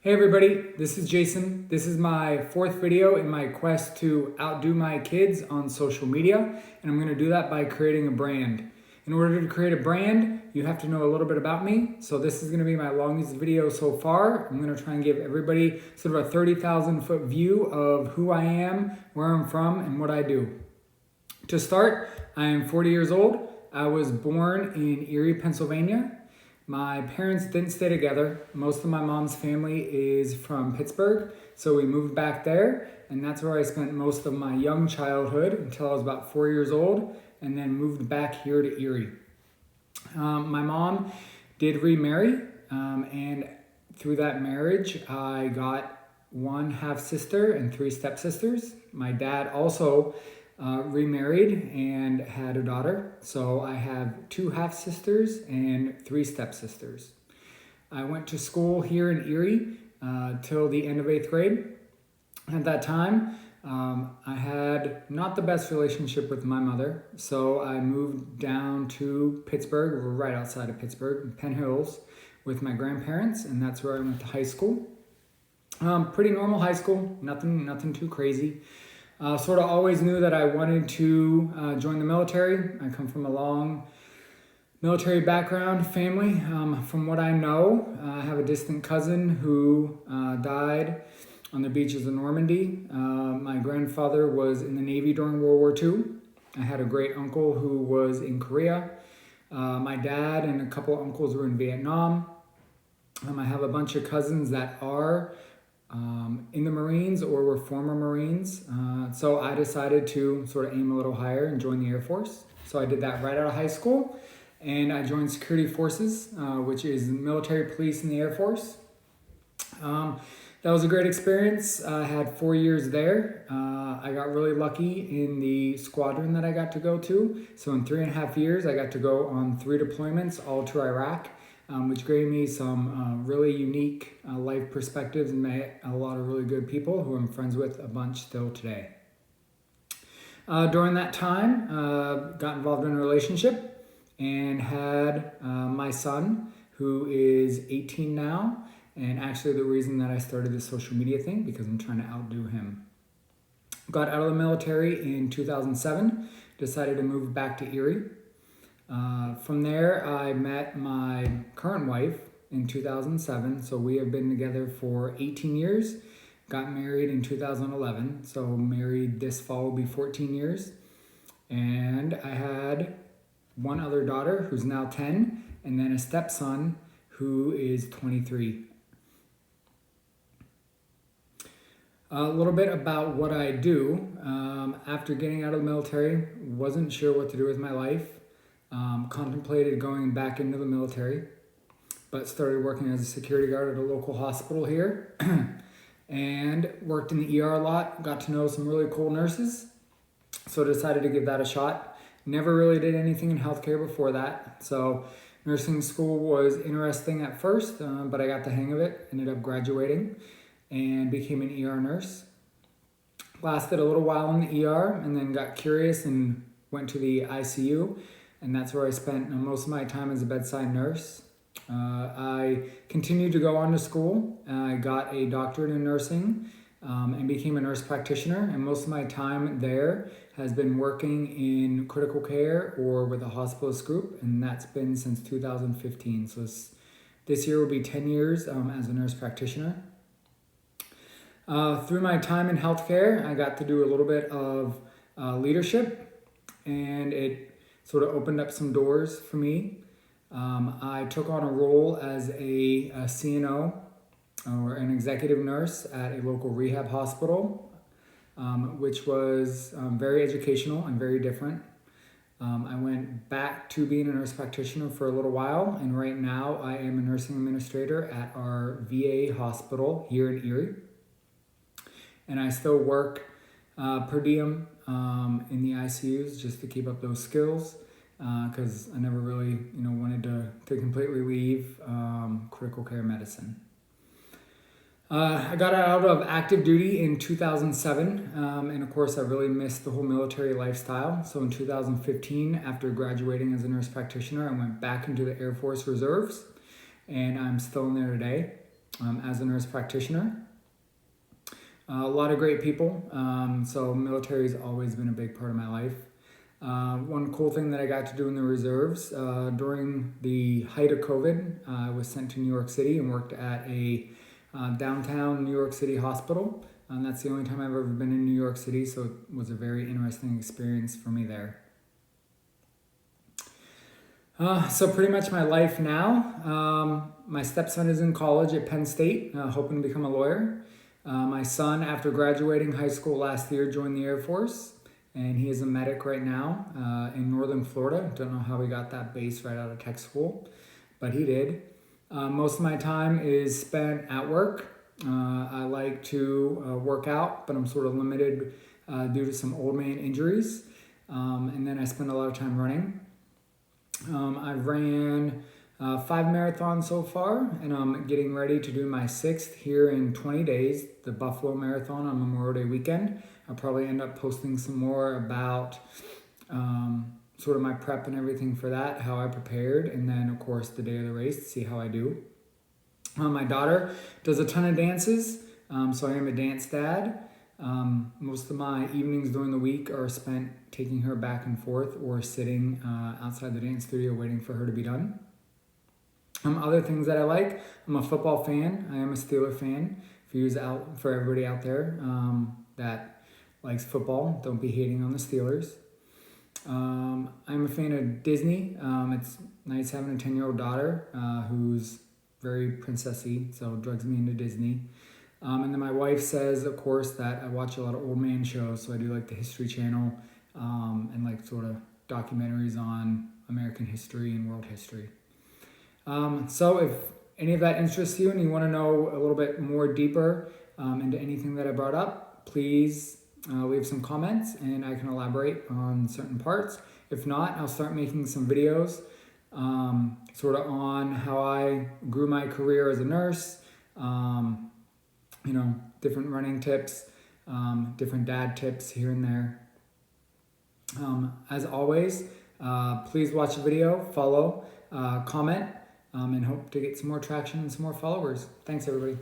Hey everybody, this is Jason. This is my fourth video in my quest to outdo my kids on social media, and I'm going to do that by creating a brand. In order to create a brand, you have to know a little bit about me. So this is going to be my longest video so far. I'm going to try and give everybody sort of a 30,000 foot view of who I am, where I'm from, and what I do. To start, I am 40 years old. I was born in Erie, Pennsylvania. My parents didn't stay together. Most of my mom's family is from Pittsburgh, so we moved back there, and that's where I spent most of my young childhood until I was about 4 years old, and then moved back here to Erie. My mom did remarry, and through that marriage, I got one half sister and three stepsisters. My dad also remarried and had a daughter. So I have two half sisters and three stepsisters. I went to school here in Erie till the end of 8th grade. At that time, I had not the best relationship with my mother, so I moved down to Pittsburgh, or right outside of Pittsburgh, Penn Hills, with my grandparents, and that's where I went to high school. Pretty normal high school, nothing too crazy. Sort of always knew that I wanted to join the military. I come from a long military background family. From what I know, I have a distant cousin who died on the beaches of Normandy. My grandfather was in the Navy during World War II. I had a great uncle who was in Korea. My dad and a couple uncles were in Vietnam. I have a bunch of cousins that are in the Marines or were former Marines. So I decided to sort of aim a little higher and join the Air Force. So I did that right out of high school, and I joined Security Forces, which is military police in the Air Force. That was a great experience. I had 4 years there. I got really lucky in the squadron that I got to go to. So in 3.5 years, I got to go on 3 deployments, all to Iraq. Which gave me some really unique life perspectives and met a lot of really good people who I'm friends with a bunch still today. During that time, got involved in a relationship and had my son, who is 18 now, and actually the reason that I started this social media thing, because I'm trying to outdo him. Got out of the military in 2007, decided to move back to Erie. From there, I met my current wife in 2007, so we have been together for 18 years. Got married in 2011, so married this fall will be 14 years. And I had one other daughter who's now 10, and then a stepson who is 23. A little bit about what I do. After getting out of the military, wasn't sure what to do with my life. Contemplated going back into the military, but started working as a security guard at a local hospital here and worked in the ER a lot, got to know some really cool nurses, so decided to give that a shot. Never really did anything in healthcare before that, so nursing school was interesting at first, but I got the hang of it, ended up graduating and became an ER nurse. Lasted a little while in the ER and then got curious and went to the ICU. And that's where I spent most of my time as a bedside nurse. I continued to go on to school. I got a doctorate in nursing and became a nurse practitioner. And most of my time there has been working in critical care or with a hospitalist group. And that's been since 2015. So this year will be 10 years as a nurse practitioner. Through my time in healthcare, I got to do a little bit of leadership, and it sort of opened up some doors for me. I took on a role as a CNO, or an executive nurse at a local rehab hospital, which was very educational and very different. I went back to being a nurse practitioner for a little while, and right now I am a nursing administrator at our VA hospital here in Erie. And I still work per diem in the ICUs just to keep up those skills, because I never really wanted to completely leave critical care medicine. I got out of active duty in 2007, and of course I really missed the whole military lifestyle. So in 2015, after graduating as a nurse practitioner, I went back into the Air Force Reserves, and I'm still in there today. as a nurse practitioner. A lot of great people, so military has always been a big part of my life. One cool thing that I got to do in the reserves, during the height of COVID, I was sent to New York City and worked at a downtown New York City hospital. And that's the only time I've ever been in New York City, so it was a very interesting experience for me there. So pretty much my life now. My stepson is in college at Penn State, hoping to become a lawyer. My son, after graduating high school last year, joined the Air Force, and he is a medic right now in northern Florida. Don't know how he got that base right out of tech school, but he did. Most of my time is spent at work. I like to work out, but I'm sort of limited due to some old man injuries. And then I spend a lot of time running. I've ran 5 marathons so far, and I'm getting ready to do my 6th here in 20 days, the Buffalo Marathon on Memorial Day weekend. I'll probably end up posting some more about sort of my prep and everything for that, how I prepared, and then of course the day of the race to see how I do. My daughter does a ton of dances, so I am a dance dad. Most of my evenings during the week are spent taking her back and forth or sitting outside the dance studio waiting for her to be done. Other things that I like, I'm a football fan. I am a Steeler fan. For everybody out there that likes football, don't be hating on the Steelers. I'm a fan of Disney. It's nice having a 10-year-old daughter who's very princessy, so it drugs me into Disney. And then my wife says, of course, that I watch a lot of old man shows, so I do like the History Channel and like sort of documentaries on American history and world history. So if any of that interests you and you want to know a little bit more deeper into anything that I brought up, please leave some comments and I can elaborate on certain parts. If not, I'll start making some videos sort of on how I grew my career as a nurse, different running tips, different dad tips here and there. As always, please watch the video, follow, comment, and hope to get some more traction and some more followers. Thanks, everybody.